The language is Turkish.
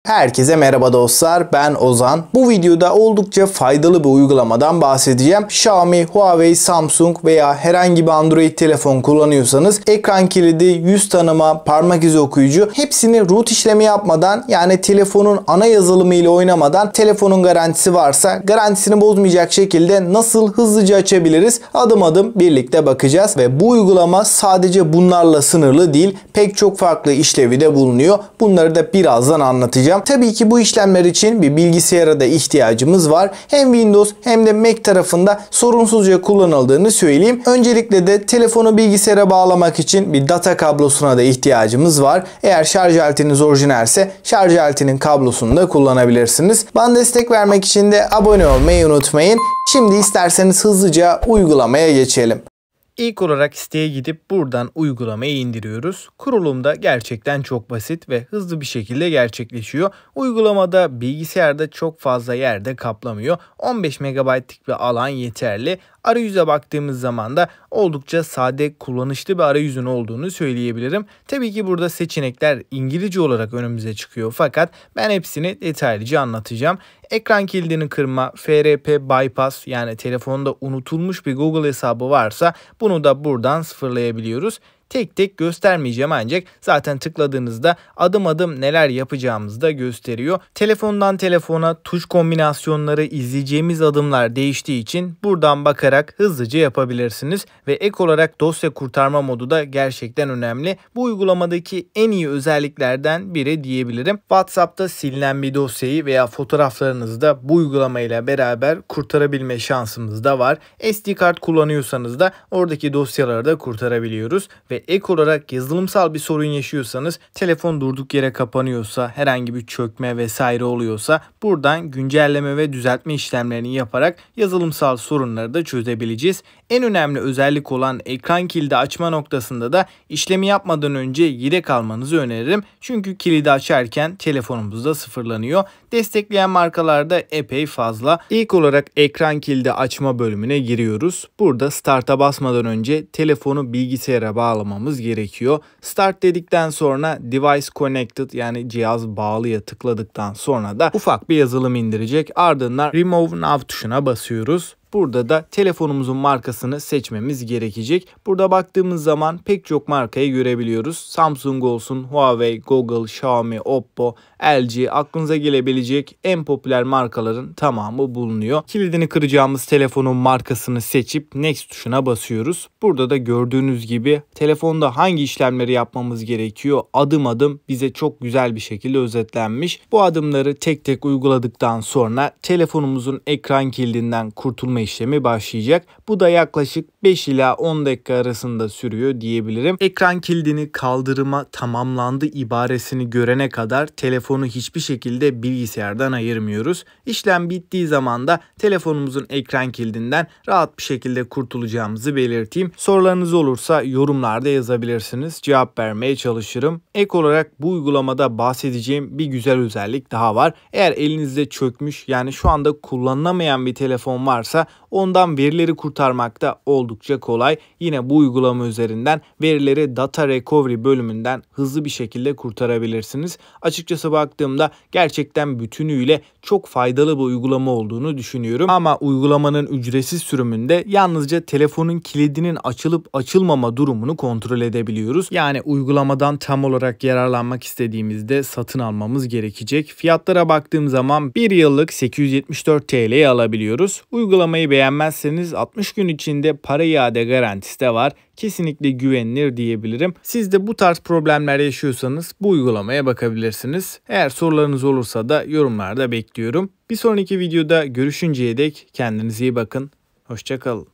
Herkese merhaba dostlar, ben Ozan. Bu videoda oldukça faydalı bir uygulamadan bahsedeceğim. Xiaomi, Huawei, Samsung veya herhangi bir Android telefon kullanıyorsanız ekran kilidi, yüz tanıma, parmak izi okuyucu hepsini root işlemi yapmadan, yani telefonun ana yazılımı ile oynamadan, telefonun garantisi varsa garantisini bozmayacak şekilde nasıl hızlıca açabiliriz, adım adım birlikte bakacağız. Ve bu uygulama sadece bunlarla sınırlı değil, pek çok farklı işlevi de bulunuyor. Bunları da birazdan anlatacağım. Tabii ki bu işlemler için bir bilgisayara da ihtiyacımız var. Hem Windows hem de Mac tarafında sorunsuzca kullanıldığını söyleyeyim. Öncelikle de telefonu bilgisayara bağlamak için bir data kablosuna da ihtiyacımız var. Eğer şarj aletiniz orijinalse şarj aletinin kablosunu da kullanabilirsiniz. Bana destek vermek için de abone olmayı unutmayın. Şimdi isterseniz hızlıca uygulamaya geçelim. İlk olarak siteye gidip buradan uygulamayı indiriyoruz. Kurulumda gerçekten çok basit ve hızlı bir şekilde gerçekleşiyor. Uygulamada bilgisayarda çok fazla yerde kaplamıyor. 15 MB'lik bir alan yeterli. Arayüze baktığımız zaman da oldukça sade, kullanışlı bir arayüzün olduğunu söyleyebilirim. Tabii ki burada seçenekler İngilizce olarak önümüze çıkıyor, fakat ben hepsini detaylıca anlatacağım. Ekran kilidini kırma, FRP bypass, yani telefonda unutulmuş bir Google hesabı varsa bunu da buradan sıfırlayabiliyoruz. Tek tek göstermeyeceğim, ancak zaten tıkladığınızda adım adım neler yapacağımızı da gösteriyor. Telefondan telefona tuş kombinasyonları, izleyeceğimiz adımlar değiştiği için buradan bakarak hızlıca yapabilirsiniz. Ve ek olarak dosya kurtarma modu da gerçekten önemli. Bu uygulamadaki en iyi özelliklerden biri diyebilirim. WhatsApp'ta silinen bir dosyayı veya fotoğraflarınızı da bu uygulamayla beraber kurtarabilme şansımız da var. SD kart kullanıyorsanız da oradaki dosyaları da kurtarabiliyoruz. Ve ek olarak yazılımsal bir sorun yaşıyorsanız, telefon durduk yere kapanıyorsa, herhangi bir çökme vesaire oluyorsa buradan güncelleme ve düzeltme işlemlerini yaparak yazılımsal sorunları da çözebileceğiz. En önemli özellik olan ekran kilidi açma noktasında da işlemi yapmadan önce yedek almanızı öneririm. Çünkü kilidi açarken telefonumuz da sıfırlanıyor. Destekleyen markalarda epey fazla. İlk olarak ekran kilidi açma bölümüne giriyoruz. Burada start'a basmadan önce telefonu bilgisayara bağlamamız gerekiyor. Start dedikten sonra Device Connected, yani cihaz bağlıya tıkladıktan sonra da ufak bir yazılım indirecek. Ardından Remove Now tuşuna basıyoruz. Burada da telefonumuzun markasını seçmemiz gerekecek. Burada baktığımız zaman pek çok markayı görebiliyoruz. Samsung olsun, Huawei, Google, Xiaomi, Oppo, LG, aklınıza gelebilecek en popüler markaların tamamı bulunuyor. Kilidini kıracağımız telefonun markasını seçip Next tuşuna basıyoruz. Burada da gördüğünüz gibi telefonda hangi işlemleri yapmamız gerekiyor adım adım bize çok güzel bir şekilde özetlenmiş. Bu adımları tek tek uyguladıktan sonra telefonumuzun ekran kilidinden kurtulma işlemi başlayacak. Bu da yaklaşık 5 ila 10 dakika arasında sürüyor diyebilirim. Ekran kilidini kaldırıma tamamlandı ibaresini görene kadar telefonu hiçbir şekilde bilgisayardan ayırmıyoruz. İşlem bittiği zaman da telefonumuzun ekran kilidinden rahat bir şekilde kurtulacağımızı belirteyim. Sorularınız olursa yorumlarda yazabilirsiniz. Cevap vermeye çalışırım. Ek olarak bu uygulamada bahsedeceğim bir güzel özellik daha var. Eğer elinizde çökmüş, yani şu anda kullanılamayan bir telefon varsa ondan verileri kurtarmak da oldukça kolay. Yine bu uygulama üzerinden verileri Data Recovery bölümünden hızlı bir şekilde kurtarabilirsiniz. Açıkçası baktığımda gerçekten bütünüyle çok faydalı bir uygulama olduğunu düşünüyorum. Ama uygulamanın ücretsiz sürümünde yalnızca telefonun kilidinin açılıp açılmama durumunu kontrol edebiliyoruz. Yani uygulamadan tam olarak yararlanmak istediğimizde satın almamız gerekecek. Fiyatlara baktığım zaman 1 yıllık 874 TL'ye alabiliyoruz. Uygulamayı beğenmezseniz 60 gün içinde para iade garantisi de var. Kesinlikle güvenilir diyebilirim. Siz de bu tarz problemler yaşıyorsanız bu uygulamaya bakabilirsiniz. Eğer sorularınız olursa da yorumlarda bekliyorum. Bir sonraki videoda görüşünceye dek kendinize iyi bakın. Hoşça kalın.